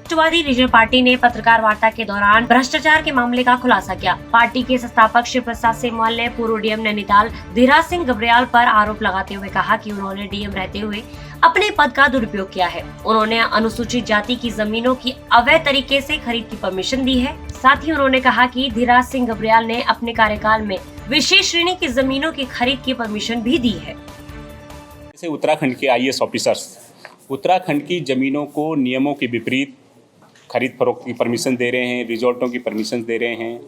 राष्ट्रवादी regional party ने पत्रकार वार्ता के दौरान भ्रष्टाचार के मामले का खुलासा किया। पार्टी के संस्थापक शिव प्रसाद सेमवाल ने पूर्व डीएम नैनीताल धीराज सिंह गब्रियाल पर आरोप लगाते हुए कहा कि उन्होंने डीएम रहते हुए अपने पद का दुरुपयोग किया है। उन्होंने अनुसूचित जाति की जमीनों की अवैध तरीके से खरीद की परमिशन दी है। साथ ही उन्होंने कहा कि धीराज सिंह गब्रियाल ने अपने कार्यकाल में विशेष श्रेणी की जमीनों की खरीद की परमिशन भी दी है। उत्तराखंड के आईएएस ऑफिसर्स उत्तराखंड की जमीनों को नियमों के विपरीत खरीद फरोख्त की परमिशन दे रहे हैं, रिजॉर्टों की परमिशन दे रहे हैं,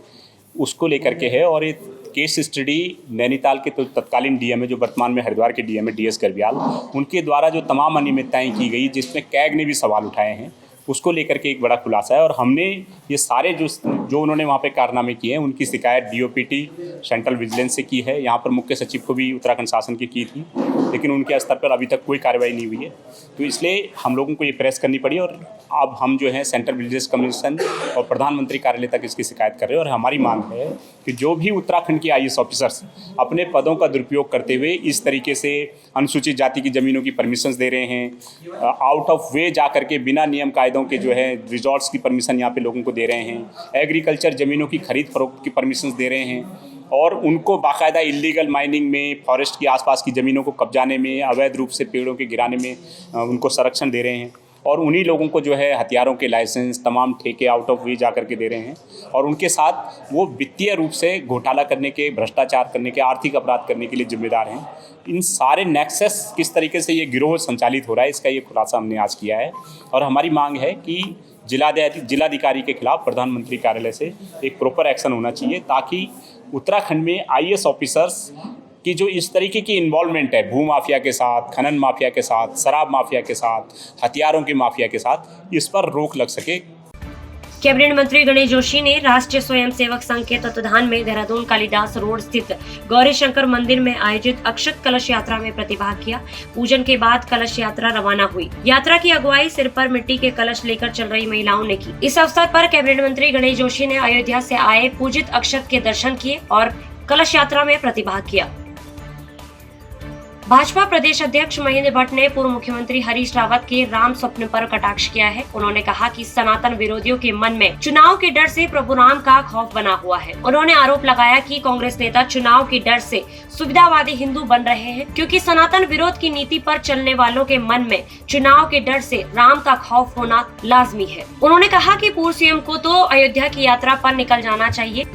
उसको लेकर के है। और एक केस स्टडी नैनीताल के तो तत्कालीन डीएम है, जो वर्तमान में हरिद्वार के डीएम है, डीएस गब्रियाल, उनके द्वारा जो तमाम अनियमितताएं की गई, जिसमें कैग ने भी सवाल उठाए हैं, उसको लेकर के एक बड़ा खुलासा है। और हमने ये सारे जो उन्होंने वहाँ पे कारनामे किए हैं, उनकी शिकायत डीओपीटी सेंट्रल विजिलेंस से की है। यहाँ पर मुख्य सचिव को भी उत्तराखंड शासन की थी, लेकिन उनके स्तर पर अभी तक कोई कार्रवाई नहीं हुई है। तो इसलिए हम लोगों को ये प्रेस करनी पड़ी और अब हम जो है सेंट्रल विजिलेंस कमीशन और प्रधानमंत्री कार्यालय तक इसकी शिकायत कर रहे हैं। और हमारी मांग है कि जो भी उत्तराखंड के आईएएस ऑफिसर्स अपने पदों का दुरुपयोग करते हुए इस तरीके से अनुसूचित जाति की ज़मीनों की परमिशंस दे रहे हैं, आउट ऑफ वे जा करके बिना नियम कायदों के जो है रिजॉर्ट्स की परमिशन यहाँ पे लोगों को दे रहे हैं, एग्रीकल्चर ज़मीनों की खरीद फरोख्त की परमिशंस दे रहे हैं, और उनको बाकायदा इलीगल माइनिंग में, फॉरेस्ट की आसपास की ज़मीनों को कब्जाने में, अवैध रूप से पेड़ों के गिराने में उनको संरक्षण दे रहे हैं। और उन्हीं लोगों को जो है हथियारों के लाइसेंस, तमाम ठेके आउट ऑफ वे जा करके दे रहे हैं। और उनके साथ वो वित्तीय रूप से घोटाला करने के, भ्रष्टाचार करने के, आर्थिक अपराध करने के लिए जिम्मेदार हैं। इन सारे नेक्सस किस तरीके से ये गिरोह संचालित हो रहा है, इसका ये खुलासा हमने आज किया है। और हमारी मांग है कि जिलाधिकारी के खिलाफ प्रधानमंत्री कार्यालय से एक प्रॉपर एक्शन होना चाहिए, ताकि उत्तराखंड में आईएएस ऑफिसर्स की जो इस तरीके की इन्वॉल्वमेंट है, भू माफिया के साथ, खनन माफिया के साथ, शराब माफिया के साथ, हथियारों की माफिया के साथ, इस पर रोक लग सके। कैबिनेट मंत्री गणेश जोशी ने राष्ट्रीय स्वयंसेवक संघ के तत्वाधान में देहरादून कालिदास रोड स्थित गौरी शंकर मंदिर में आयोजित अक्षत कलश यात्रा में प्रतिभाग किया। पूजन के बाद कलश यात्रा रवाना हुई। यात्रा की अगुवाई सिर पर मिट्टी के कलश लेकर चल रही महिलाओं ने की। इस अवसर पर कैबिनेट मंत्री गणेश जोशी ने अयोध्या से आए पूजित अक्षत के दर्शन किए और कलश यात्रा में प्रतिभाग किया। भाजपा प्रदेश अध्यक्ष महेंद्र भट्ट ने पूर्व मुख्यमंत्री हरीश रावत के राम स्वप्न पर कटाक्ष किया है। उन्होंने कहा कि सनातन विरोधियों के मन में चुनाव के डर से प्रभु राम का खौफ बना हुआ है। उन्होंने आरोप लगाया कि कांग्रेस नेता चुनाव के डर से सुविधावादी हिंदू बन रहे हैं, क्योंकि सनातन विरोध की नीति पर चलने वालों के मन में चुनाव के डर से राम का खौफ होना लाजमी है। उन्होंने कहा कि पूर्व सीएम को तो अयोध्या की यात्रा पर निकल जाना चाहिए,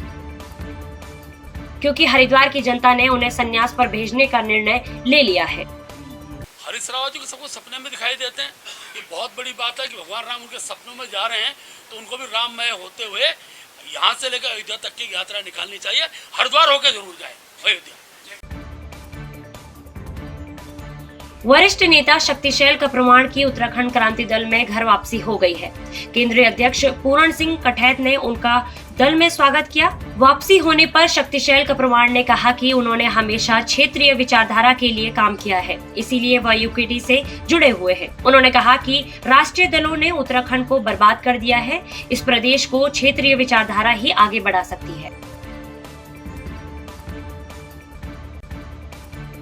क्योंकि हरिद्वार की जनता ने उन्हें संन्यास पर भेजने का निर्णय ले लिया है। हरीश रावत जी को सबको सपने में दिखाई देते हैं। ये बहुत बड़ी बात है कि भगवान राम उनके सपनों में जा रहे हैं, तो उनको भी राममय होते हुए यहाँ से लेकर अयोध्या तक की यात्रा निकालनी चाहिए। हरिद्वार होकर जरूर जाए अयोध्या। वरिष्ठ नेता शक्तिशैल का प्रमाण की उत्तराखंड क्रांति दल में घर वापसी हो गई है। केंद्रीय अध्यक्ष पूरण सिंह कठैत ने उनका दल में स्वागत किया। वापसी होने पर शक्तिशैल का प्रमाण ने कहा कि उन्होंने हमेशा क्षेत्रीय विचारधारा के लिए काम किया है, इसीलिए वह यूकेडी से जुड़े हुए हैं। उन्होंने कहा कि राष्ट्रीय दलों ने उत्तराखंड को बर्बाद कर दिया है। इस प्रदेश को क्षेत्रीय विचारधारा ही आगे बढ़ा सकती है।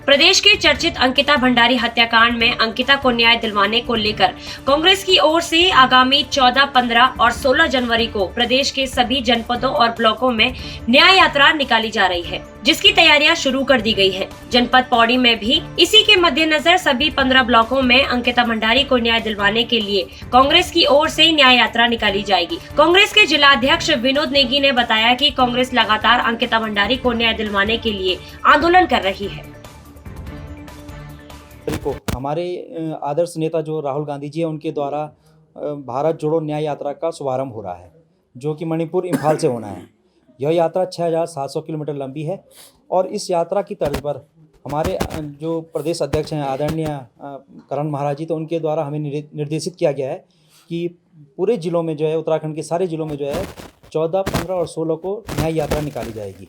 प्रदेश के चर्चित अंकिता भंडारी हत्याकांड में अंकिता को न्याय दिलवाने को लेकर कांग्रेस की ओर से आगामी 14, 15 और 16 जनवरी को प्रदेश के सभी जनपदों और ब्लॉकों में न्याय यात्रा निकाली जा रही है, जिसकी तैयारियां शुरू कर दी गई है। जनपद पौड़ी में भी इसी के मद्देनजर सभी 15 ब्लॉकों में अंकिता भंडारी को न्याय दिलवाने के लिए कांग्रेस की ओर से न्याय यात्रा निकाली जाएगी। कांग्रेस के जिला अध्यक्ष विनोद नेगी ने बताया कि कांग्रेस लगातार अंकिता भंडारी को न्याय दिलवाने के लिए आंदोलन कर रही है। को हमारे आदर्श नेता जो राहुल गांधी जी हैं, उनके द्वारा भारत जोड़ो न्याय यात्रा का शुभारंभ हो रहा है, जो कि मणिपुर इम्फाल से होना है। यह यात्रा 6700 किलोमीटर लंबी है और इस यात्रा की तर्ज पर हमारे जो प्रदेश अध्यक्ष हैं आदरणीय करण महाराज जी, तो उनके द्वारा हमें निर्देशित किया गया है कि पूरे ज़िलों में जो है, उत्तराखंड के सारे ज़िलों में जो है 14, 15 और 16 को न्याय यात्रा निकाली जाएगी।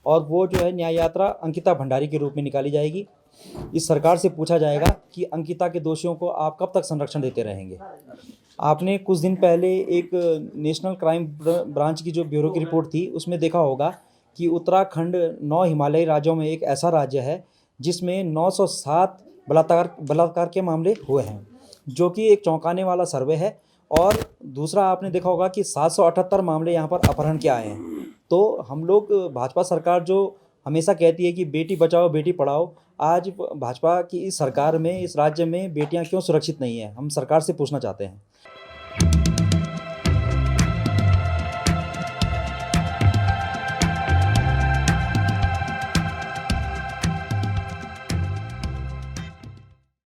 और वो जो है न्याय यात्रा अंकिता भंडारी के रूप में निकाली जाएगी। इस सरकार से पूछा जाएगा कि अंकिता के दोषियों को आप कब तक संरक्षण देते रहेंगे। आपने कुछ दिन पहले एक नेशनल क्राइम ब्रांच की जो ब्यूरो की रिपोर्ट थी, उसमें देखा होगा कि उत्तराखंड 9 हिमालयी राज्यों में एक ऐसा राज्य है जिसमें 907 बलात्कार के मामले हुए हैं। जो कि एक चौंकाने वाला सर्वे है। और दूसरा आपने देखा होगा कि 778 मामले यहाँ पर अपहरण के आए हैं। तो हम लोग भाजपा सरकार जो हमेशा कहती है कि बेटी बचाओ बेटी पढ़ाओ, आज भाजपा की इस सरकार में, इस राज्य में बेटियां क्यों सुरक्षित नहीं हैं, हम सरकार से पूछना चाहते हैं।